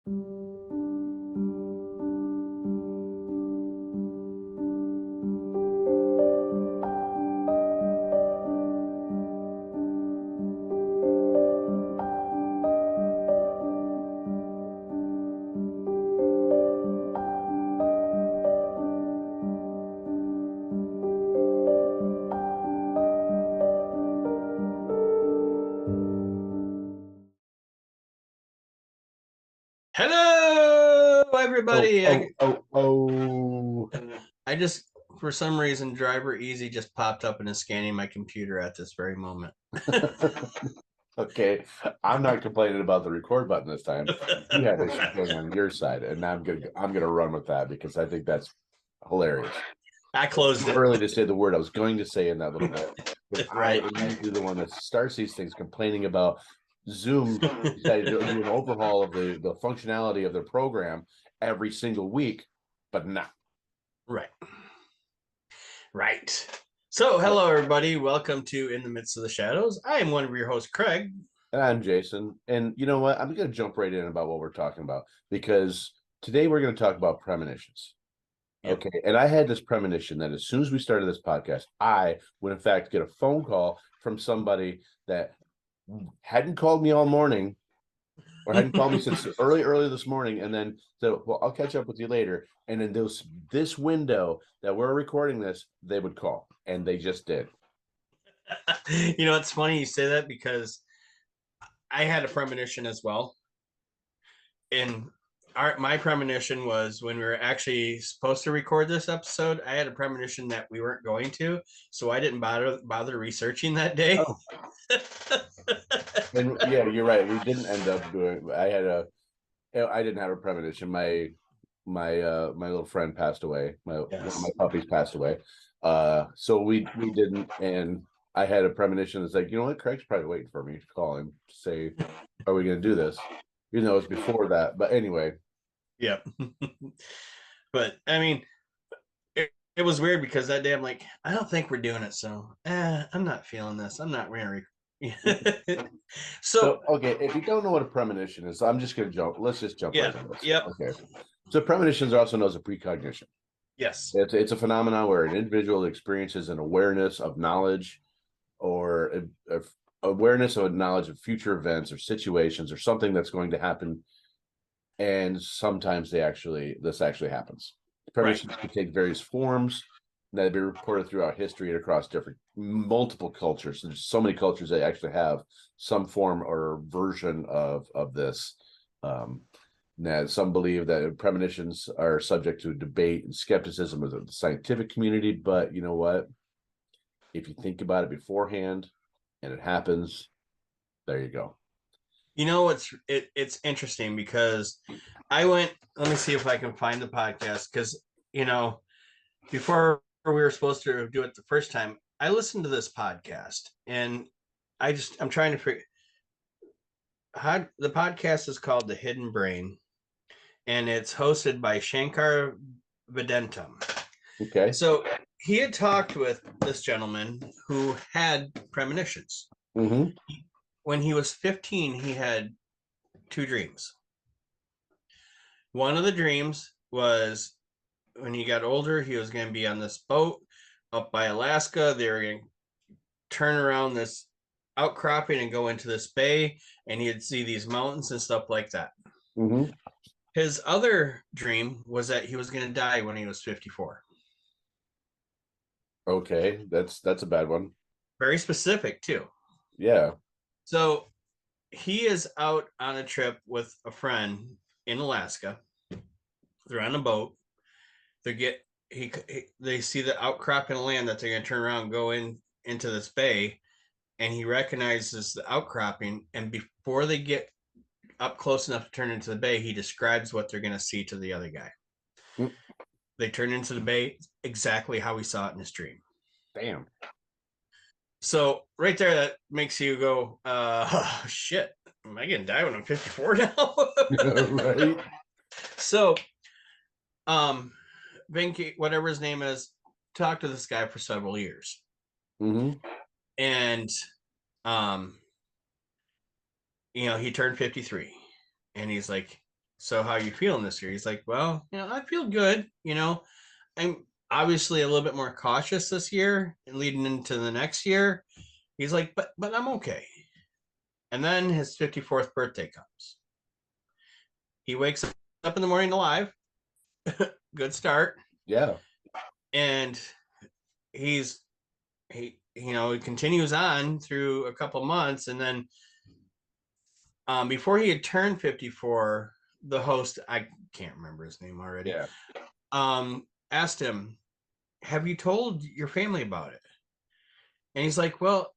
Hello, Oh, everybody. oh, oh, oh. I just, for some reason, Driver Easy just popped up and is scanning my computer at this very moment. Okay, I'm not complaining about the record button this time. You had issues going on your side, and I'm gonna run with that because I think that's hilarious. I It's closed too it. early to say the word I was going to say in that little bit, but I Right. am usually the one that starts these things complaining about Zoom decided to do an overhaul of the functionality of their program every single week, but not. Right. Right. So, hello, everybody. Welcome to In the Midst of the Shadows. I am one of your hosts, Craig. I'm Jason, and you know what? I'm going to jump right in about what we're talking about because today we're going to talk about premonitions. Yep. Okay, and I had this premonition that as soon as we started this podcast, I would in fact get a phone call from somebody that hadn't called me all morning or hadn't called me since early this morning, and then said, "Well, I'll catch up with you later." And then this window that we're recording this, they would call, and they just did. It's funny you say that because I had a premonition as well. And my premonition was when we were actually supposed to record this episode. I had a premonition that we weren't going to, so I didn't bother researching that day. Oh, and yeah, you're right. We didn't end up doing. I didn't have a premonition. My little friend passed away. My One of Yes. my puppies passed away. So we didn't, and I had a premonition. It's like, you know what? Craig's probably waiting for me to call him to say, "Are we going to do this?" You know, it's before that. But anyway, Yep. But I mean, it was weird because that day I'm like, I don't think we're doing it, so I'm not feeling this. I'm not really. So so okay, if you don't know what a premonition is, I'm just going to jump. Let's just jump right yeah, into this. yep, Okay. So premonitions are also known as a precognition. yes, It's a phenomenon where an individual experiences an awareness of knowledge or awareness of knowledge of future events or situations or something that's going to happen, and sometimes this actually happens. right. Premonitions can take various forms that have been reported throughout history and across different multiple cultures. There's so many cultures that actually have some form or version of this. um, Now, some believe that premonitions are subject to debate and skepticism of the scientific community, but you know what? If you think about it beforehand and it happens, there you go. It's interesting because I went. Let me see if I can find the podcast because you know before we were supposed to do it the first time, I listened to this podcast and I'm trying to figure how the podcast is called The Hidden Brain and it's hosted by Shankar Vedantam. Okay. So he had talked with this gentleman who had premonitions. Mm-hmm. When he was 15, he had two dreams. One of the dreams was when he got older, he was going to be on this boat up by Alaska. They were going to turn around this outcropping and go into this bay, and he'd see these mountains and stuff like that. Mm-hmm. His other dream was that he was going to die when he was 54. Okay. That's a bad one. Very specific, too. Yeah. So he is out on a trip with a friend in Alaska. They're on a boat. They see the outcropping of land that they're going to turn around and go into this bay, and he recognizes the outcropping. And before they get up close enough to turn into the bay, he describes what they're going to see to the other guy. Mm, They turn into the bay exactly how he saw it in his dream. damn. So right there, that makes you go, oh, shit, am I going to die when I'm 54 now? Right. So, um, Vinky, whatever his name is, talked to this guy for several years. Mm-hmm. And, um, he turned 53 and he's like, so how you feeling this year? He's like, well, I feel good. I'm obviously a little bit more cautious this year and leading into the next year. He's like, but I'm okay. And then his 54th birthday comes. He wakes up in the morning alive. Good start. Yeah. And he's he continues on through a couple months, and then before he had turned 54, the host, I can't remember his name already, Yeah. asked him, have you told your family about it? And he's like, well,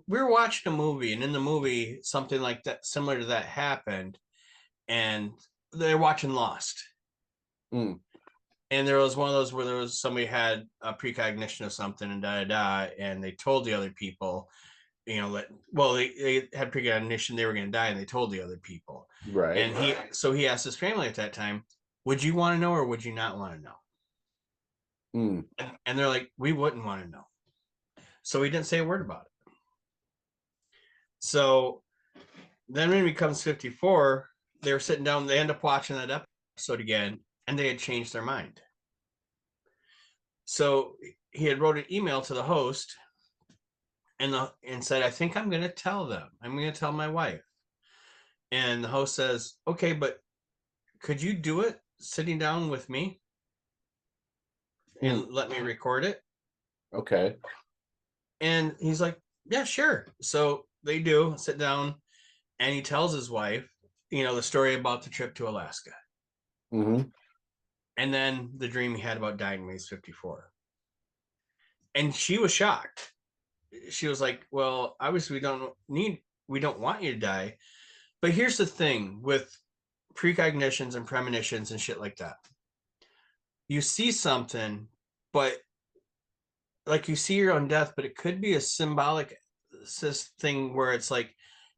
we were watching a movie, and in the movie something like that, similar to that, happened, and they're watching Lost. Mm. And there was one of those where there was somebody had a precognition of something and and they told the other people, that, well, they had precognition they were going to die, and they told the other people. Right. And he asked his family at that time, would you want to know or would you not want to know? Mm. And they're like, we wouldn't want to know. So he didn't say a word about it. So then when he becomes 54, they were sitting down, they end up watching that episode again, and they had changed their mind. So he had wrote an email to the host and said, I think I'm going to tell them. I'm going to tell my wife. And the host says, okay, but could you do it sitting down with me and let me record it? Okay. And he's like, yeah, sure. So they do sit down, and he tells his wife, the story about the trip to Alaska. Mm-hmm. And then the dream he had about dying when he's 54. And she was shocked. She was like, well, obviously we don't want you to die. But here's the thing with precognitions and premonitions and shit like that. You see something, but like you see your own death, but it could be a symbolic thing where it's like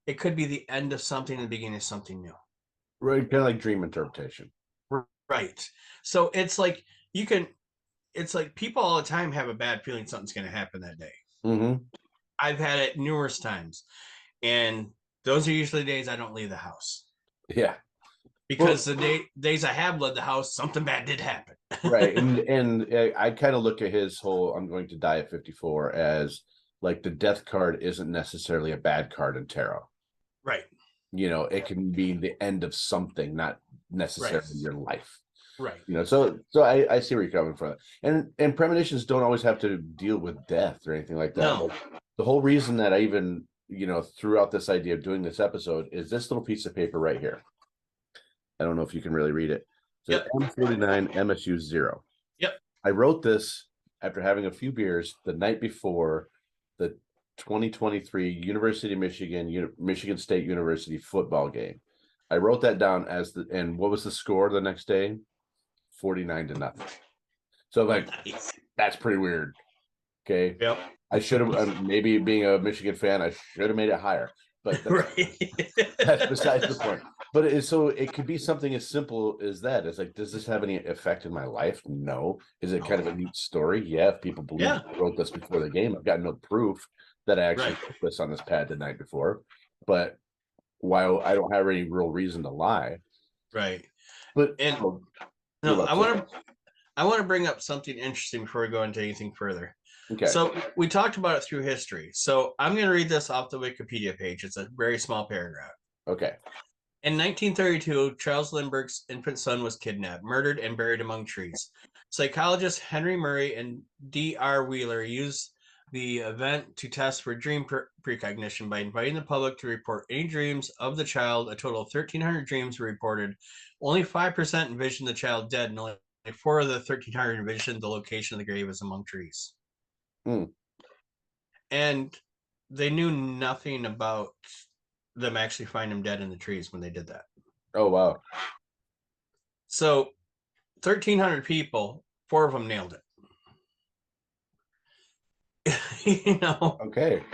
it could be the end of something and the beginning of something new. Right, kind of like dream interpretation. Right. So it's like it's like people all the time have a bad feeling something's going to happen that day. Mm-hmm. I've had it numerous times, and those are usually days I don't leave the house. Yeah. Because the days I have left the house, something bad did happen. Right. And I kind of look at his whole I'm going to die at 54 as like the death card isn't necessarily a bad card in tarot. Right. It can be the end of something, not necessarily your life. Right. So I see where you're coming from. And premonitions don't always have to deal with death or anything like that. No. Like, the whole reason that I even, threw out this idea of doing this episode is this little piece of paper right here. I don't know if you can really read it. It's M49 MSU 0. Yep. I wrote this after having a few beers the night before the 2023 University of Michigan State University football game. I wrote that down and what was the score the next day? 49-0. So like, nice. That's pretty weird. Okay. Yep. I should have, maybe being a Michigan fan, I should have made it higher, but that's besides the point. But it could be something as simple as that. It's like, does this have any effect in my life? No. Is it kind of a neat story? Yeah. If people believe I wrote this before the game, I've got no proof that I actually put this on this pad the night before. But while I don't have any real reason to lie. Right. But I want to bring up something interesting before we go into anything further. Okay. So we talked about it through history. So I'm going to read this off the Wikipedia page. It's a very small paragraph. Okay. In 1932, Charles Lindbergh's infant son was kidnapped, murdered, and buried among trees. Psychologists Henry Murray and D.R. Wheeler used the event to test for dream precognition by inviting the public to report any dreams of the child. A total of 1,300 dreams were reported. Only 5% envisioned the child dead, and only 4 of the 1,300 envisioned the location of the grave as among trees. And they knew nothing about them actually finding him dead in the trees when they did that. Oh, wow. So 1,300 people, 4 of them nailed it. Okay.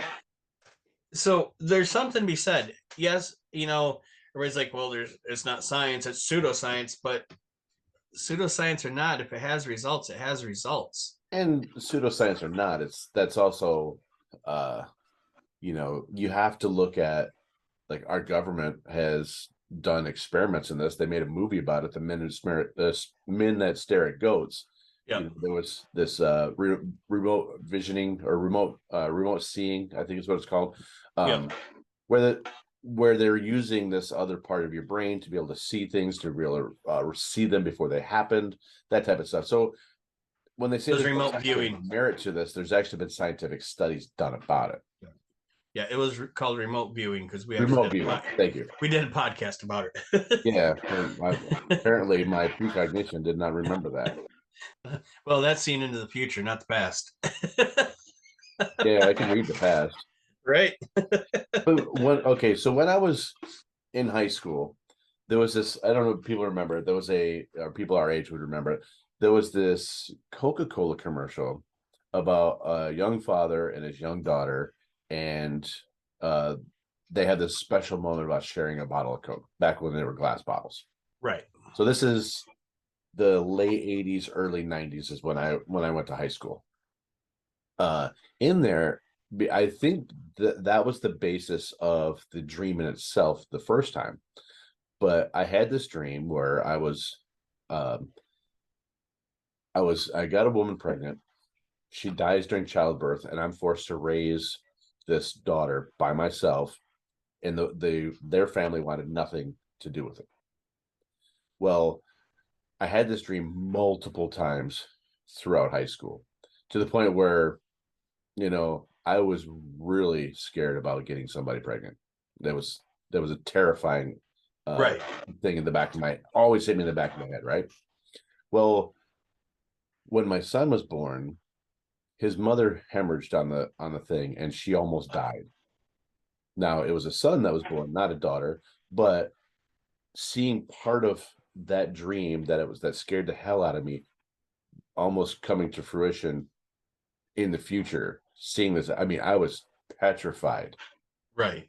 So there's something to be said. Yes, everybody's like, well, it's not science, it's pseudoscience, but pseudoscience or not, if it has results, it has results. And pseudoscience or not, that's also you have to look at, like, our government has done experiments in this. They made a movie about it. Men that stare at goats. You Yep. know, there was this remote visioning or remote seeing, I think is what it's called, Yep. where where they're using this other part of your brain to be able to see things, to be able to see them before they happened, that type of stuff. So when they say It was there's no remote scientific viewing. merit to this, there's actually been scientific studies done about it. Yeah, it was called remote viewing because we actually Remote did viewing. Thank you. we did a podcast about it. Yeah. Apparently, my precognition did not remember that. Well, that's seen into the future, not the past. Yeah, I can read the past. Right. Okay, so when I was in high school, there was this, I don't know if people remember, there was or people our age would remember it. There was this Coca-Cola commercial about a young father and his young daughter, and uh, they had this special moment about sharing a bottle of Coke back when they were glass bottles. Right. So this is the late 80s, early 90s is when I went to high school. In there, I think that was the basis of the dream in itself the first time. But I had this dream where um, I got a woman pregnant. She dies during childbirth, and I'm forced to raise this daughter by myself. And their family wanted nothing to do with it. Well, I had this dream multiple times throughout high school, to the point where, I was really scared about getting somebody pregnant. That was a terrifying uh Right. thing in the back of my always hit me in the back of my head, right? Well, when my son was born, his mother hemorrhaged on the thing and she almost died. Now it was a son that was born, not a daughter, but seeing part of that dream that scared the hell out of me almost coming to fruition in the future, seeing this, I mean, I was petrified. Right.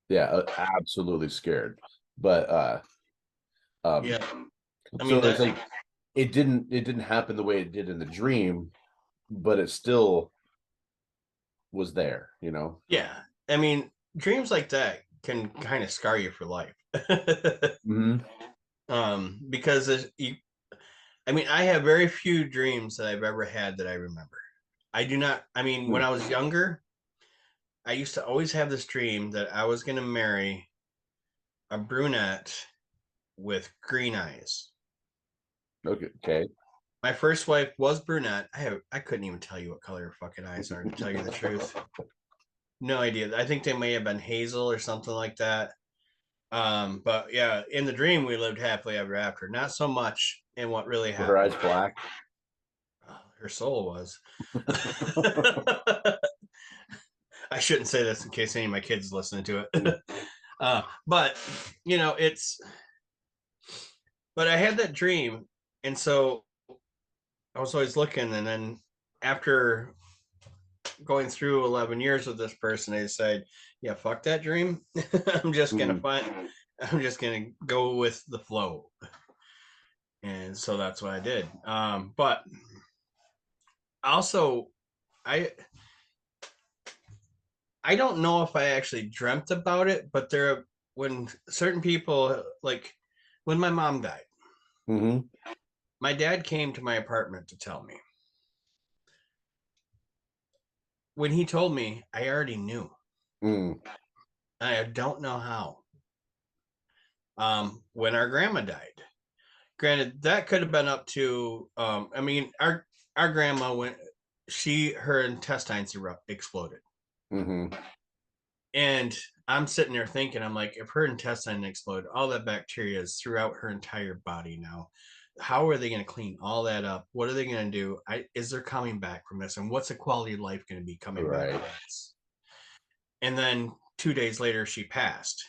Yeah, absolutely scared. But um Yeah. I mean so it's that. like it didn't happen the way it did in the dream, but it still was there, you know. Yeah. I mean, dreams like that can kind of scar you for life. Mm-hmm. Because I mean, I have very few dreams that I've ever had that I remember. I do not. I mean, when I was younger, I used to always have this dream that I was going to marry a brunette with green eyes. Okay. My first wife was brunette. I couldn't even tell you what color her fucking eyes are, to tell you the truth. No idea. I think they may have been hazel or something like that. But yeah, in the dream we lived happily ever after. Not so much in what really Were her eyes happened. black? Her soul was. I shouldn't say this in case any of my kids listening to it. But it's. But I had that dream, and so I was always looking, and then after going through 11 years with this person, I decided, yeah, fuck that dream. I'm just gonna Mm. find. I'm just gonna go with the flow, and so that's what I did. But also, I I don't know if I actually dreamt about it, but when certain people, like when my mom died, Mm-hmm. my dad came to my apartment to tell me. When he told me, I already knew. Mm. I don't know how. When our grandma died, granted, that could have been up to. I mean, our grandma went. Her intestines exploded, Mm-hmm. and I'm sitting there thinking, I'm like, if her intestine exploded, all that bacteria is throughout her entire body now. How are they going to clean all that up? What are they going to do? Is there coming back from this? And what's the quality of life going to be coming back Right. from this? And then 2 days later, she passed.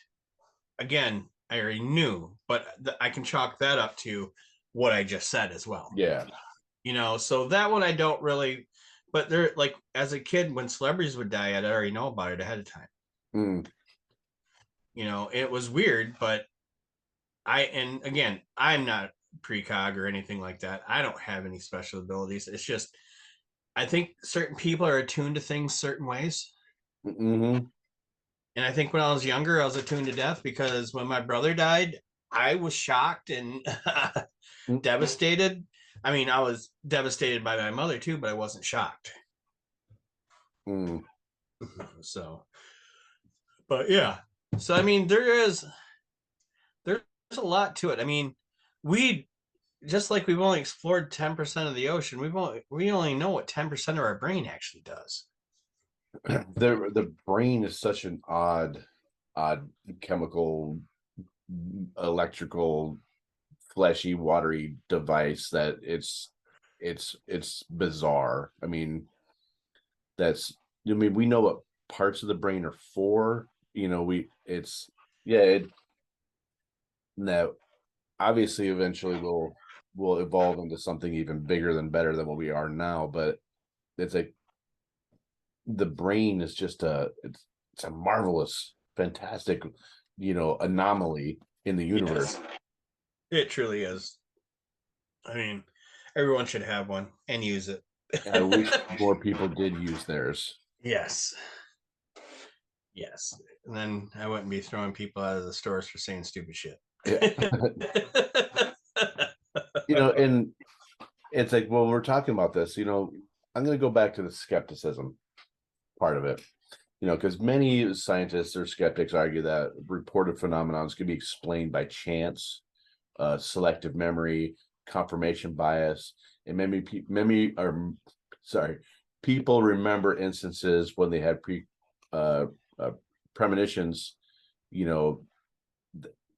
Again, I already knew, but I can chalk that up to what I just said as well. Yeah. So that one I don't really, but they're like, as a kid, when celebrities would die, I'd already know about it ahead of time. Mm. It was weird, but and again, I'm not precog or anything like that. I don't have any special abilities. It's just, I think certain people are attuned to things certain ways. Mm-hmm. And I think when I was younger, I was attuned to death because when my brother died, I was shocked and devastated. I mean, I was devastated by my mother too, but I wasn't shocked. Mm. So, but yeah. So I mean, there's a lot to it. I mean, we just like we've only explored 10% of the ocean. We only know what 10% of our brain actually does. The brain is such an odd chemical, electrical, fleshy, watery device that it's bizarre. I mean, we know what parts of the brain are for. We it's yeah, it now obviously eventually will evolve into something even bigger than better than what we are now, but it's like the brain is just it's a marvelous, fantastic, anomaly in the universe. Yes, it truly is. I mean, everyone should have one and use it. I wish more people did use theirs. Yes. Yes. And then I wouldn't be throwing people out of the stores for saying stupid shit. Yeah. And it's like, well, we're talking about this, I'm going to go back to the skepticism part of it, because many scientists or skeptics argue that reported phenomena can be explained by chance, selective memory, confirmation bias, and people remember instances when they had uh, premonitions. You know,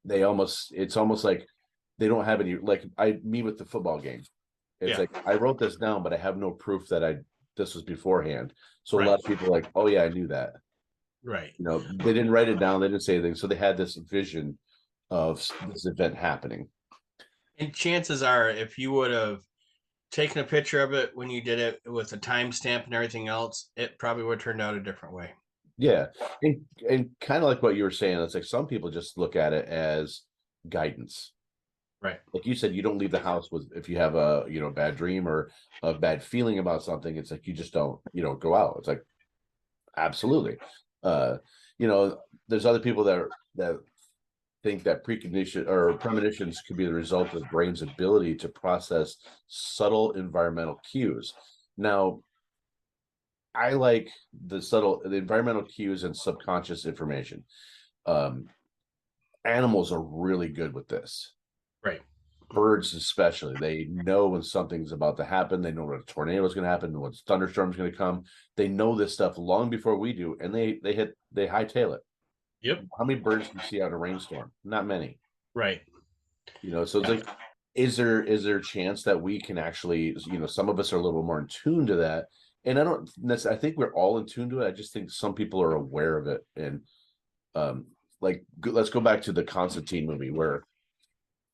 it's almost like they don't have any. Like me with the football game. It's Yeah. like I wrote this down, but I have no proof that this was beforehand. So a Right. lot of people are like, oh yeah, I knew that. Right. They didn't write it down, they didn't say anything, so they had this vision of this event happening. And chances are, if you would have taken a picture of it when you did it with a timestamp and everything else, it probably would have turned out a different way. Yeah, and kind of like what you were saying, it's like some people just look at it as guidance. Right. Like you said, you don't leave the house with if you have a bad dream or a bad feeling about something. It's like you just don't go out. It's like absolutely. Uh, there's other people that think that precognition or premonitions could be the result of the brain's ability to process subtle environmental cues. Now, I like the environmental cues and subconscious information. Um, Animals are really good with this. Right. Birds, especially, they know when something's about to happen. They know when a tornado is going to happen, when thunderstorm is going to come. They know this stuff long before we do, and they hightail it. Yep. How many birds do you see out a rainstorm? Not many. Right. So it's like, is there a chance that we can actually, some of us are a little more in tune to that, and I think we're all in tune to it. I just think some people are aware of it, and let's go back to the Constantine movie where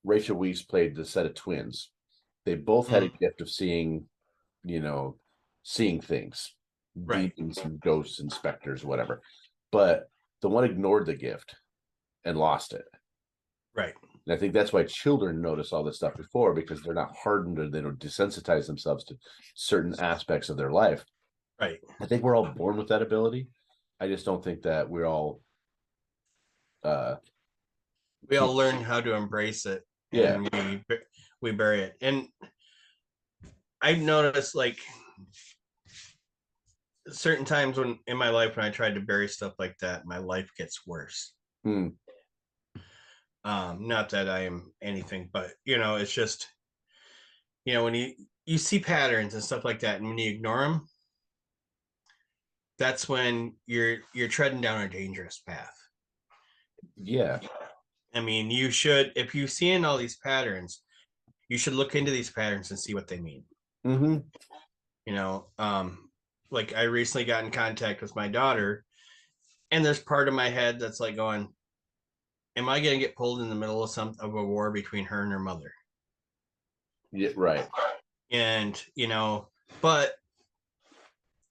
Rachel Weisz played the set of twins. They both had a gift of seeing, seeing things, Right. demons and ghosts and specters, whatever. But the one ignored the gift and lost it. Right. And I think that's why children notice all this stuff before, because they're not hardened or they don't desensitize themselves to certain aspects of their life. Right. I think we're all born with that ability. I just don't think that we're all We all learn how to embrace it, yeah. and we bury it. And I've noticed like certain times when in my life when I tried to bury stuff like that, my life gets worse. Hmm. Not that I am anything, but it's just when you see patterns and stuff like that, and when you ignore them, that's when you're treading down a dangerous path. Yeah. I mean, you should, if you see in all these patterns, you should look into these patterns and see what they mean. Mm-hmm. Like I recently got in contact with my daughter, and there's part of my head that's like going, am I going to get pulled in the middle of a war between her and her mother? Yeah, right. And but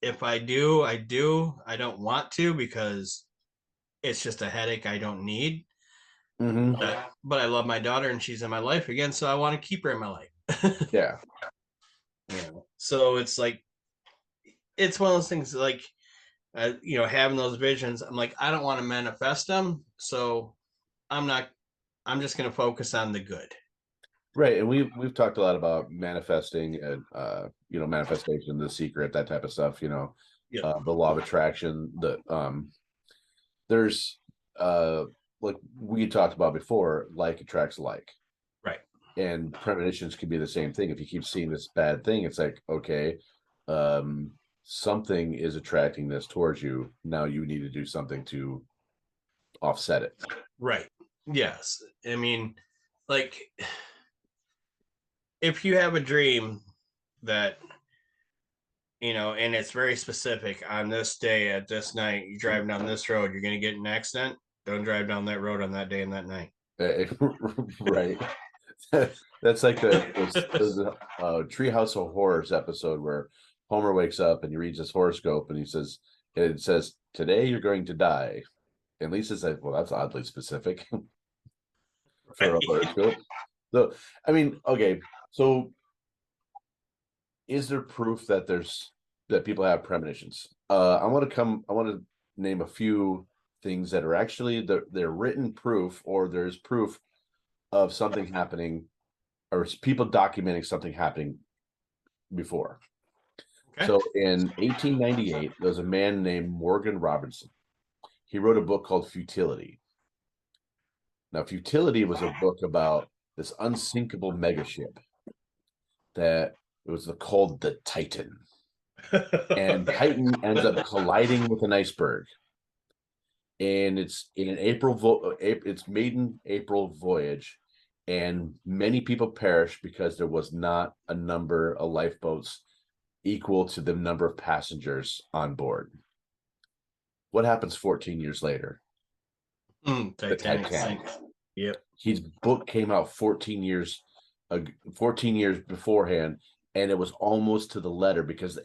if I do, I do. I don't want to because it's just a headache I don't need. Mm-hmm. But I love my daughter and she's in my life again, so I want to keep her in my life. Yeah. So it's like it's one of those things like having those visions. I'm like, I don't want to manifest them, so I'm not. I'm just going to focus on the good. Right, and we've talked a lot about manifesting and manifestation, the secret, that type of stuff. Yep. The law of attraction. There's like we talked about before, like attracts like, Right. and premonitions can be the same thing. If you keep seeing this bad thing, it's like, okay, something is attracting this towards you. Now you need to do something to offset it. Right. Yes. I mean, like, if you have a dream that, and it's very specific, on this day at this night, you drive down this road, you're going to get in an accident. Don't drive down that road on that day and that night. Right. That's like the Treehouse of Horrors episode where Homer wakes up and he reads his horoscope and it says, today you're going to die. And Lisa said, well, that's oddly specific for a Right. horoscope. So, I mean, okay. So is there proof that people have premonitions? I want to name a few things that are actually they're written proof, or there's proof of something happening, or people documenting something happening before. Okay. So in 1898, there was a man named Morgan Robertson. He wrote a book called Futility. Now, Futility was a book about this unsinkable megaship that it was called the Titan. And Titan ends up colliding with an iceberg. And it's in an its maiden April voyage, and many people perish because there was not a number of lifeboats equal to the number of passengers on board. What happens 14 years later? The Titanic Titanic. sinks. Yep. His book came out 14 years beforehand, and it was almost to the letter because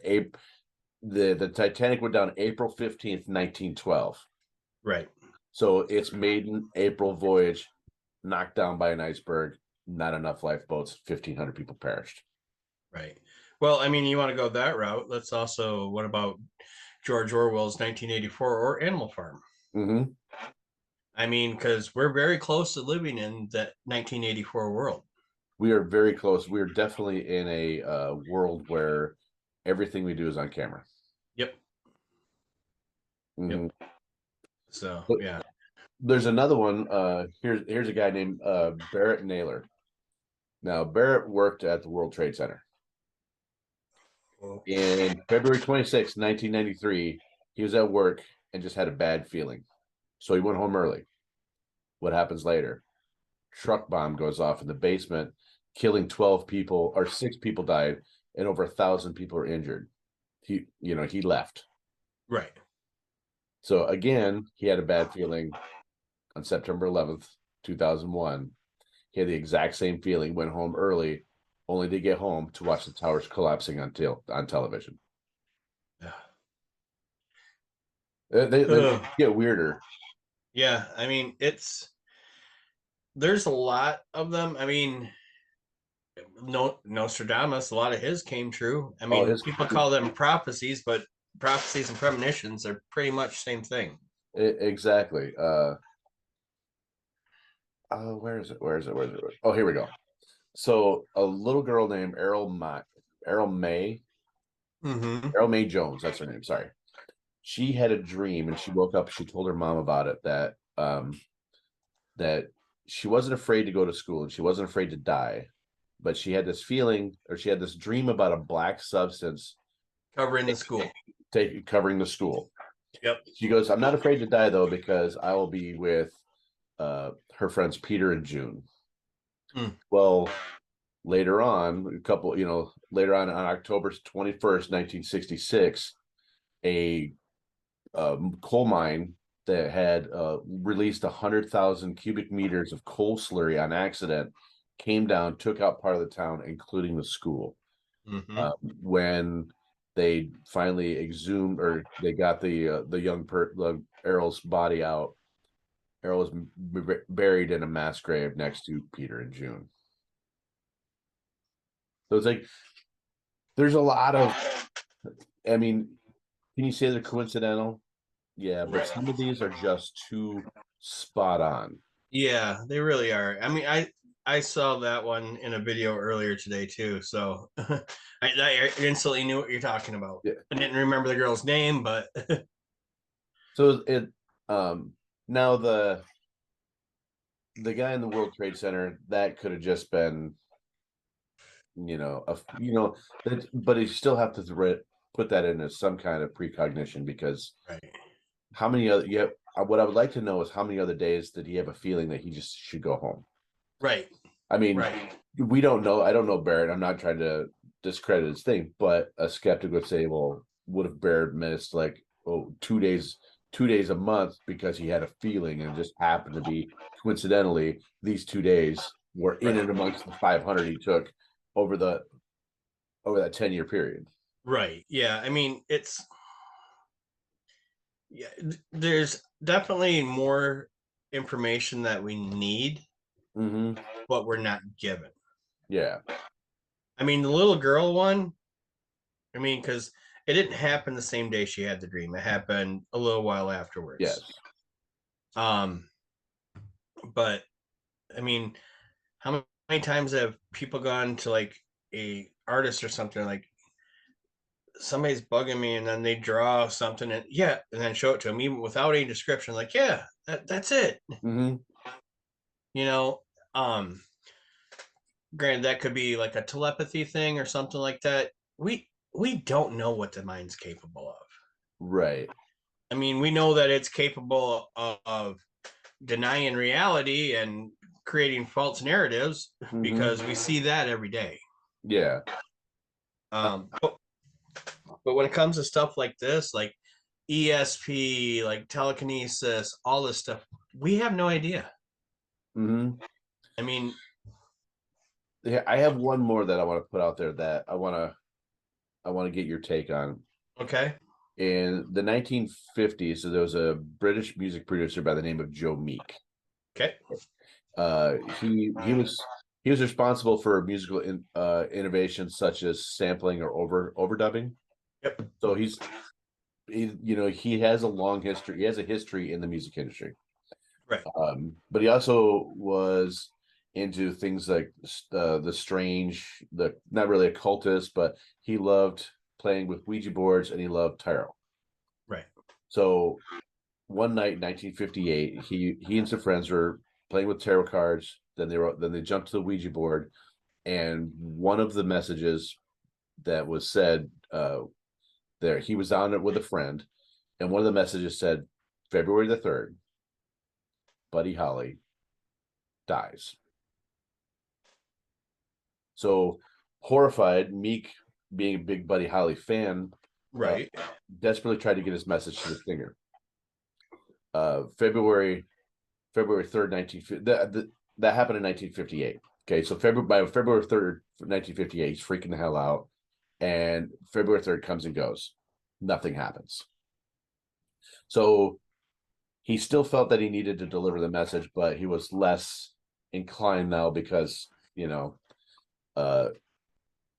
the Titanic went down April 15th, 1912. Right. So its maiden April voyage knocked down by an iceberg, not enough lifeboats, 1,500 people perished. Right. Well, I mean, you want to go that route. Let's also, what about George Orwell's 1984 or Animal Farm? Mm-hmm. I mean, because we're very close to living in that 1984 world. We are very close. We are definitely in a world where everything we do is on camera. Yep. Mm-hmm. Yep. So, But yeah. there's another one. Here's a guy named Barrett Naylor. Now, Barrett worked at the World Trade Center. In February 26, 1993, he was at work and just had a bad feeling. So he went home early. What happens later? Truck bomb goes off in the basement, killing 12 people, or 6 people died, and over 1,000 people are injured. He left. Right. So again, he had a bad feeling on September 11th, 2001. He had the exact same feeling, went home early, only to get home to watch the towers collapsing on television. Yeah. They get weirder. Yeah. I mean, there's a lot of them. I mean, no, Nostradamus, a lot of his came true. I Oh, mean, people call them prophecies, but prophecies and premonitions are pretty much the same thing. exactly. Where is it? Oh, here we go. So a little girl named Errol May Mm-hmm. Errol May Jones, that's her name. Sorry. She had a dream, and she woke up. She told her mom about it, that she wasn't afraid to go to school and she wasn't afraid to die, but she had this feeling, or she had this dream about a black substance Covering the school. covering the school. Yep. She goes, I'm not afraid to die though, because I will be with her friends Peter and June. Mm. Well, later on, later on October 21st, 1966, a coal mine that had released 100,000 cubic meters of coal slurry on accident came down, took out part of the town, including the school. Mm-hmm. When they finally exhumed, or they got the Errol's body out, Errol was buried in a mass grave next to Peter and June. So it's like there's a lot of, I mean, Can you say they're coincidental? Yeah, but Right. some of these are just too spot on. Yeah, they really are. I mean, I saw that one in a video earlier today too, so I instantly knew what you're talking about. Yeah. I didn't remember the girl's name, but So it now the guy in the World Trade Center, that could have just been, that, but you still have to put that in as some kind of precognition, because right, how many other yeah, what I would like to know is how many other days did he have a feeling that he just should go home? right, I mean, right, we don't know. I don't know Barrett. I'm not trying to discredit his thing, but a skeptic would say, well, would have Barrett missed like, oh, 2 days, 2 days a month because he had a feeling and just happened to be coincidentally these 2 days were in and right, amongst the 500 he took over the over that 10-year period. right. Yeah, I mean, yeah, there's definitely more information that we need, Mm-hmm. but we're not given. Yeah. I mean, the little girl one, I mean, because it didn't happen the same day she had the dream. It happened a little while afterwards. Yes. Um, but I mean, how many times have people gone to like a artist or something like somebody's bugging me and then they draw something and yeah, and then show it to them even without any description, like, yeah, that's it. Mm-hmm. You know, um, granted that could be like a telepathy thing or something like that. We don't know what the mind's capable of. Right. I mean, we know that it's capable of denying reality and creating false narratives Mm-hmm. because we see that every day. Yeah. But when it comes to stuff like this, like ESP, like telekinesis, all this stuff, we have no idea. Mm-hmm. I mean, Yeah, I have one more that I want to put out there that I want to get your take on. okay, In the 1950s, so there was a British music producer by the name of Joe Meek. okay, He was responsible for musical innovations such as sampling or overdubbing. yep, So he has a long history. He has a history in the music industry. right, But he also was into things like the strange, the not really occultist, but he loved playing with Ouija boards and he loved tarot. right, So one night in 1958, he and some friends were playing with tarot cards. Then they jumped to the Ouija board, and one of the messages that was said there, he was on it with a friend, and one of the messages said, February the 3rd, Buddy Holly dies. So horrified, Meek, being a big Buddy Holly fan, uh, right. desperately tried to get his message to the singer. February 3rd, 1950. That happened in 1958. Okay, so by February 3rd, 1958, he's freaking the hell out. And February 3rd comes and goes. Nothing happens. So he still felt that he needed to deliver the message, but he was less inclined now because, uh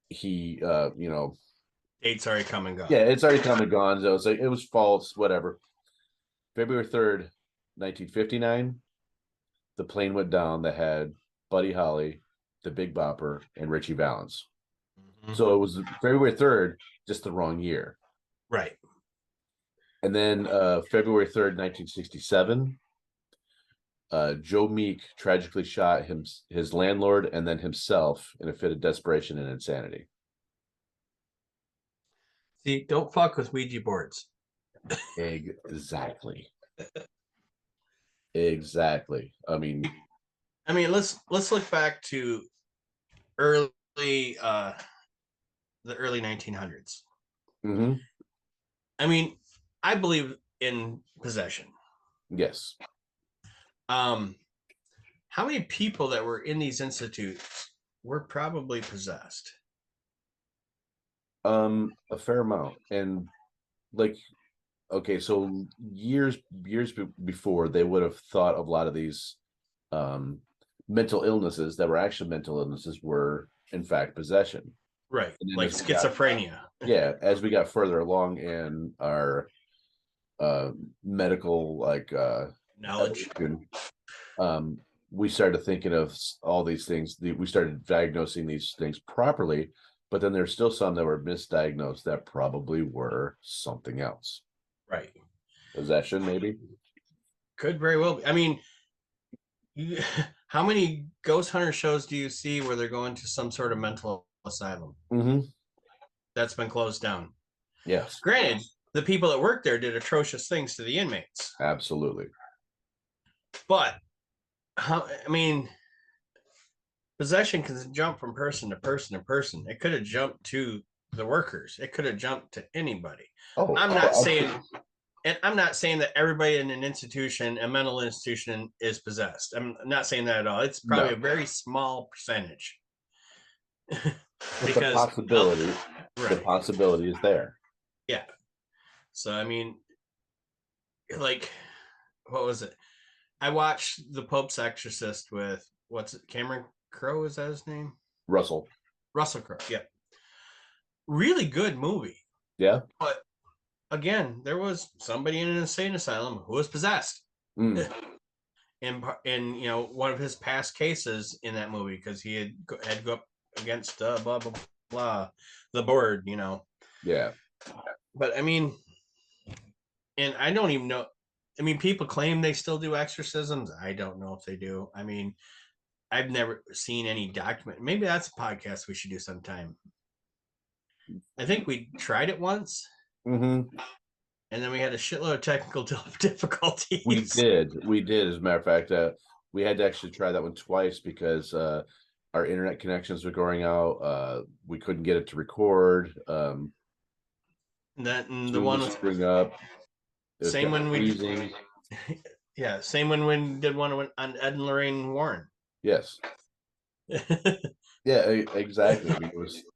he Date's already come and yeah, gone. it's already come and gone. So it's like it was false, whatever. February 3rd, 1959, the plane went down that had Buddy Holly, the Big Bopper, and Richie Valens. Mhm. So it was February 3rd, just the wrong year. Right. And then February 3rd, 1967, Joe Meek tragically shot his landlord and then himself in a fit of desperation and insanity. See, don't fuck with Ouija boards. Exactly. Exactly. I mean, I mean, let's look back to early the early 1900s. mhm, I mean, I believe in possession. yes. Um, how many people that were in these institutes were probably possessed? A fair amount. And like, okay, so years before, they would have thought of a lot of these um mental illnesses that were actually mental illnesses were in fact possession. Right. And then Like as we got schizophrenia. Yeah, as we got further along in our medical Knowledge. evolution, um, we started thinking of all these things. We started diagnosing these things properly, but then there's still some that were misdiagnosed that probably were something else. Right. Possession, maybe. Could very well be. I mean, you, how many ghost hunter shows do you see where they're going to some sort of mental asylum Mm-hmm. that's been closed down? Yes, Granted, the people that work there did atrocious things to the inmates, absolutely. but I mean, possession can jump from person to person to person. It could have jumped to the workers. It could have jumped to anybody. Oh, I'm not saying, absolutely. and I'm not saying that everybody in an institution, a mental institution, is possessed. I'm not saying that at all. It's probably No, a very small percentage but because, the right, possibility is there. yeah. So I mean, like, what was it? I watched The Pope's Exorcist with what's it? Cameron Crowe, is that his name? Russell. Russell Crowe. Yeah, really good movie. Yeah. But again, there was somebody in an insane asylum who was possessed. Mm, in one of his past cases in that movie, because he had to go up against blah blah blah the board, yeah. but I mean, and I don't even know. I mean, people claim they still do exorcisms. I don't know if they do. I mean, I've never seen any document. Maybe that's a podcast we should do sometime. I think we tried it once, Mm-hmm. and then we had a shitload of technical We difficulties. did. We did. As a matter of fact, we had to actually try that one twice because our internet connections were going out. We couldn't get it to record. And the Zoom one was with screwing up. It was same kept when we freezing. yeah, same when we did one on Ed and Lorraine Warren. Yes. Yeah, exactly. I mean,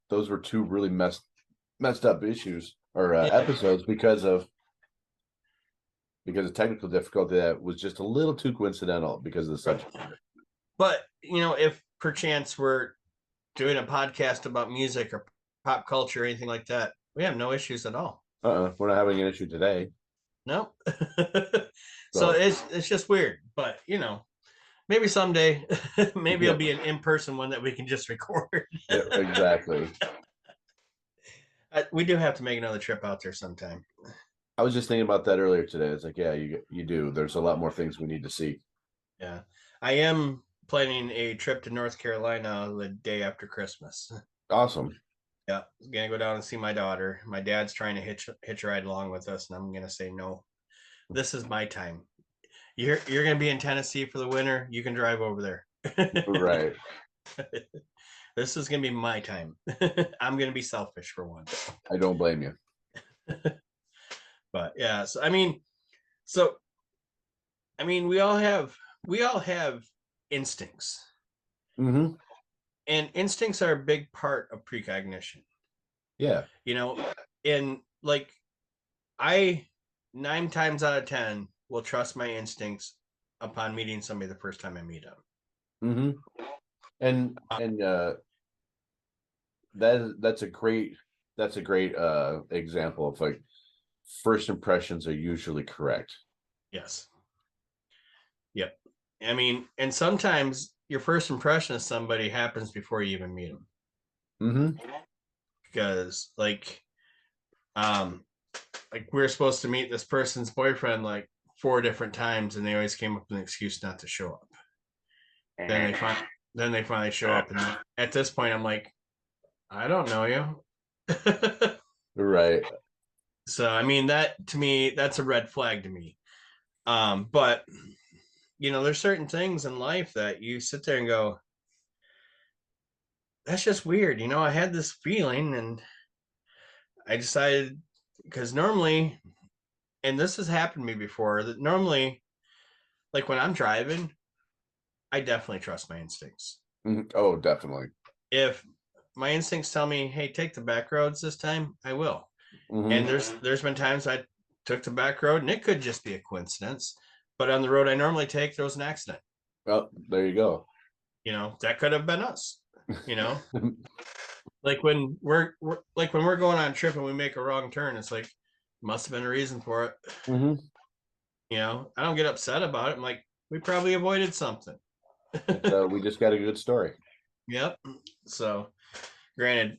those were two really messed up issues or Yeah. episodes because of technical difficulty that was just a little too coincidental because of the Right. subject. But if perchance we're doing a podcast about music or pop culture or anything like that, we have no issues at all. We're not having an issue today. No. So So it's just weird, but maybe someday, maybe yeah, it'll be an in-person one that we can just record. yeah, exactly. We do have to make another trip out there sometime. I was just thinking about that earlier today. It's like, yeah, you do. There's a lot more things we need to see. Yeah, I am planning a trip to North Carolina the day after Christmas. Awesome. Yeah, I'm gonna go down and see my daughter. My dad's trying to hitch a ride along with us, and I'm gonna say no. This is my time. You're gonna be in Tennessee for the winter. You can drive over there. Right. This is gonna be my time. I'm gonna be selfish for once. I don't blame you. But yeah, so I mean, we all have instincts, Mm-hmm. and instincts are a big part of precognition. Yeah. You know, and like I 9 times out of 10 will trust my instincts upon meeting somebody the first time I meet them. Mm-hmm. And that's a great example of like first impressions are usually correct. Yes. Yep. I mean, and sometimes your first impression of somebody happens before you even meet them. Mm-hmm. Because um we were supposed to meet this person's boyfriend like 4 different times, and they always came up with an excuse not to show up. Then they finally show up, and at this point I'm like, I don't know you. Right. So I mean, that to me, that's a red flag to me. But there's certain things in life that you sit there and go, that's just weird. I had this feeling, and I decided, because normally, and this has happened to me before, that normally, like when I'm driving, I definitely trust my instincts. Mm-hmm. Oh, definitely. If my instincts tell me, hey, take the back roads this time, I will. And Mm-hmm. there's been times I took the back road, and it could just be a coincidence, but on the road I normally take, there was an accident. Well, there you go. That could have been us. Like when we're going on a trip and we make a wrong turn, it's like must have been a reason for it. Mm-hmm. I don't get upset about it. I'm like, we probably avoided something. So we just got a good story. Yep. So granted,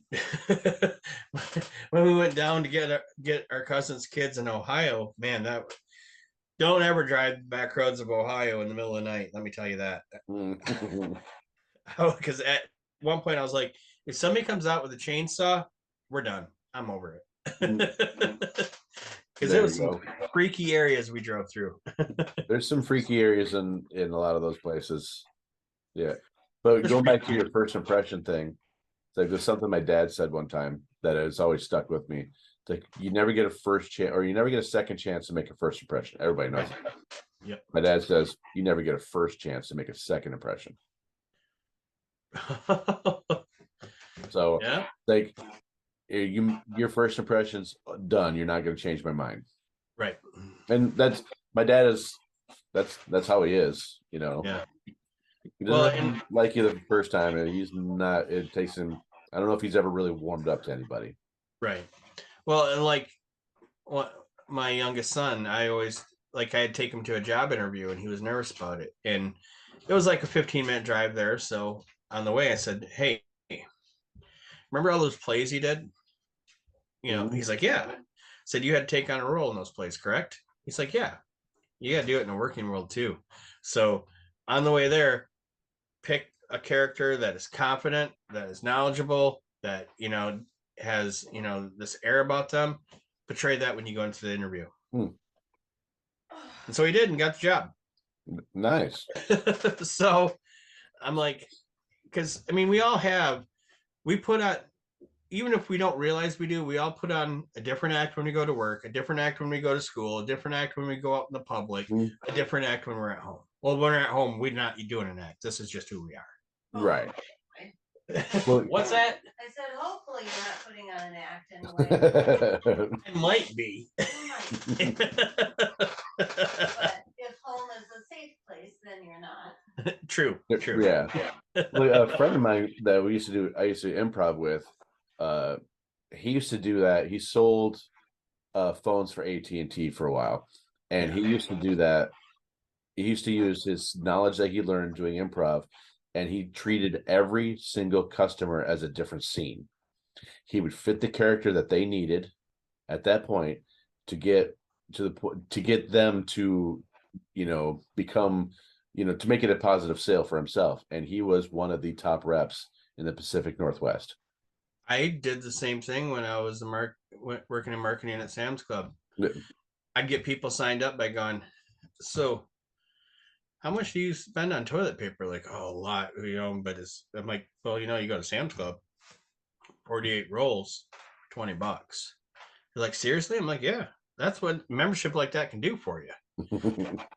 when we went down to get our cousin's kids in Ohio, man, that don't ever drive back roads of Ohio in the middle of the night. Let me tell you that. Mm-hmm. Because at one point I was like, if somebody comes out with a chainsaw, we're done. I'm over it. Because there There was you some go. freaky areas we drove through. There's some freaky areas in a lot of those places. Yeah. But There's going back to freaky. your first impression thing, it's like there's something my dad said one time that has always stuck with me. It's like you never get a first chance or you never get a second chance to make a first impression. Everybody knows Right. that. Yep. My dad says you never get a first chance to make a second impression. So Yeah. like your first impression's done. You're not going to change my mind. Right. And that's my dad is that's how he is, you know. Yeah. He Well, doesn't and really like you the first time, and he's not. It takes him. I don't know if he's ever really warmed up to anybody. right. Well, and like what my youngest son, I had to take him to a job interview and he was nervous about it. And it was like a 15-minute drive there. So on the way, I said, hey, remember all those plays you did? Mhm. He's like, yeah. I said, you had to take on a role in those plays, correct? He's like, yeah, you got to do it in a working world too. So on the way there, pick a character that is confident, that is knowledgeable, that, has, this air about them. Portray that when you go into the interview. Hmm. And so he did and got the job. Nice. So I'm like, because I mean, we put on, even if we don't realize we do, we all put on a different act when we go to work, a different act when we go to school, a different act when we go out in the public, Mhm. a different act when we're at home. Well, when we're at home, we're not doing an act. This is just who we are. Right. Well, What's that? I said, hopefully you're not putting on an act anyway. It might be. You might, but if home is a safe place, then you're not. True. yeah. Well, a friend of mine that I used to improv with, he used to do that. He sold phones for AT&T for a while, and he used to do that. He used to use his knowledge that he learned doing improv, and he treated every single customer as a different scene. He would fit the character that they needed at that point to get to the point to get them to, become, to make it a positive sale for himself. And he was one of the top reps in the Pacific Northwest. I did the same thing when I was working in marketing at Sam's Club. I'd get people signed up by going, so how much do you spend on toilet paper? Like, oh, a lot, but I'm like, well, you go to Sam's Club, 48 rolls, $20. They're like, seriously? I'm like, yeah, that's what membership like that can do for you.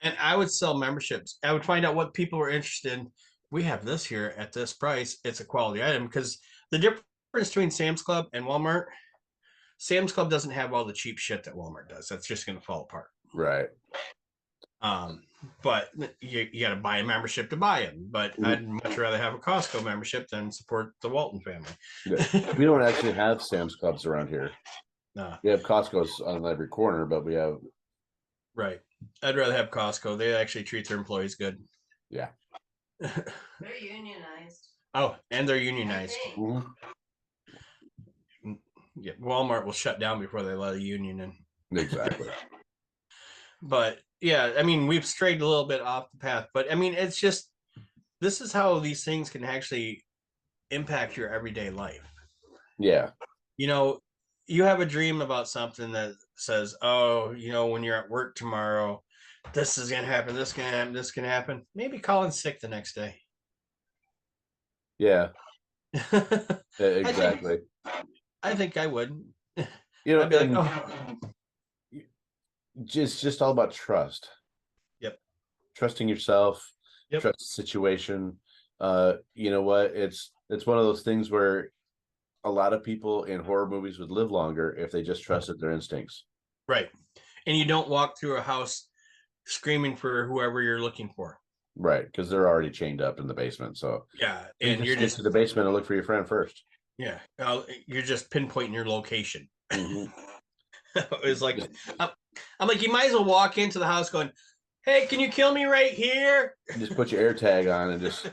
And I would sell memberships. I would find out what people were interested in. We have this here at this price. It's a quality item because the difference between Sam's Club and Walmart, Sam's Club doesn't have all the cheap shit that Walmart does. That's just going to fall apart. Right. But you got to buy a membership to buy them. But I'd much rather have a Costco membership than support the Walton family. We don't actually have Sam's Clubs around here. No. We have Costco's on every corner, but we have. Right. I'd rather have Costco. They actually treat their employees good. Yeah. They're unionized. Oh, and they're unionized. Mm-hmm. Yeah, Walmart will shut down before they let a union in. Exactly. But yeah, I mean, we've strayed a little bit off the path, but I mean, it's just this is how these things can actually impact your everyday life. Yeah. You have a dream about something that says, oh, when you're at work tomorrow, this is going to happen, this can happen, this can happen. Maybe call in sick the next day. Yeah. Exactly. I think I would. I'd be like, oh. Just all about trust. Yep. Trusting yourself, Yep. trust the situation. You know what? It's one of those things where a lot of people in horror movies would live longer if they just trusted their instincts. Right. And you don't walk through a house screaming for whoever you're looking for. Right, because they're already chained up in the basement. So yeah, and you're just to the basement and look for your friend first. Yeah, you're just pinpointing your location. Mhm. It's like I'm like, you might as well walk into the house going, "Hey, can you kill me right here?" Just put your air tag on and just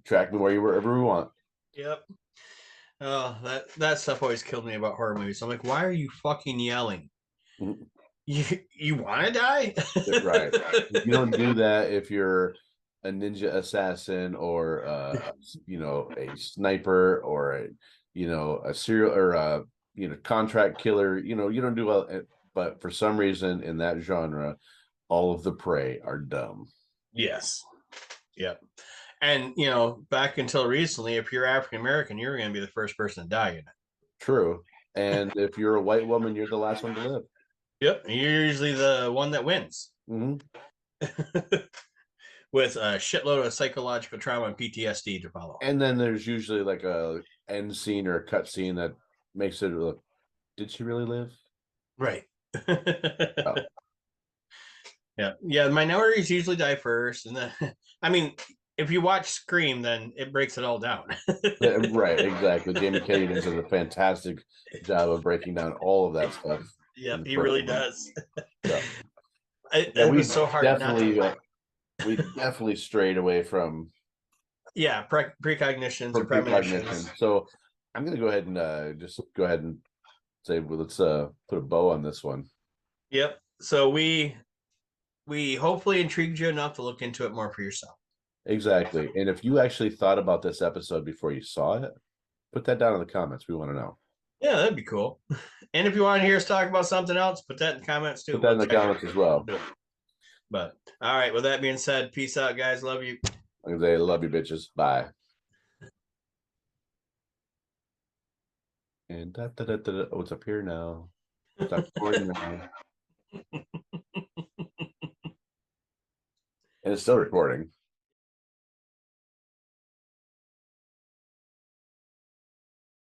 track me wherever we want. Yep. Oh, that stuff always killed me about horror movies. I'm like, why are you fucking yelling? Mhm. You want to die? Right. You don't do that if you're a ninja assassin or a sniper or a serial or contract killer. You don't do well. But for some reason in that genre, all of the prey are dumb. Yes. Yep. And back until recently, if you're African American, you're going to be the first person to die in it. True. And if you're a white woman, you're the last one to live. Yep. You're usually the one that wins. Mm-hmm. With a shitload of psychological trauma and PTSD to follow. And then there's usually like a end scene or a cut scene that makes it look, did she really live? Right. Oh. Yeah. Minorities usually die first, and then I mean, if you watch Scream, then it breaks it all down. Right, exactly. Jamie Kennedy does a fantastic job of breaking down all of that stuff. Yeah, he really does. So, It was so hard definitely, not to. We definitely strayed away from Precognitions or premonitions. So I'm going to go ahead and just go ahead and say, well, let's put a bow on this one. Yep. So we hopefully intrigued you enough to look into it more for yourself. Exactly. And if you actually thought about this episode before you saw it, put that down in the comments. We want to know. Yeah, that'd be cool. And if you want to hear us talk about something else, put that in the comments too. Put that in the comments as well. But all right, with that being said, peace out, guys. Love you. They love you, bitches. Bye. And oh, it's up here now. Stop recording now. And it's still recording.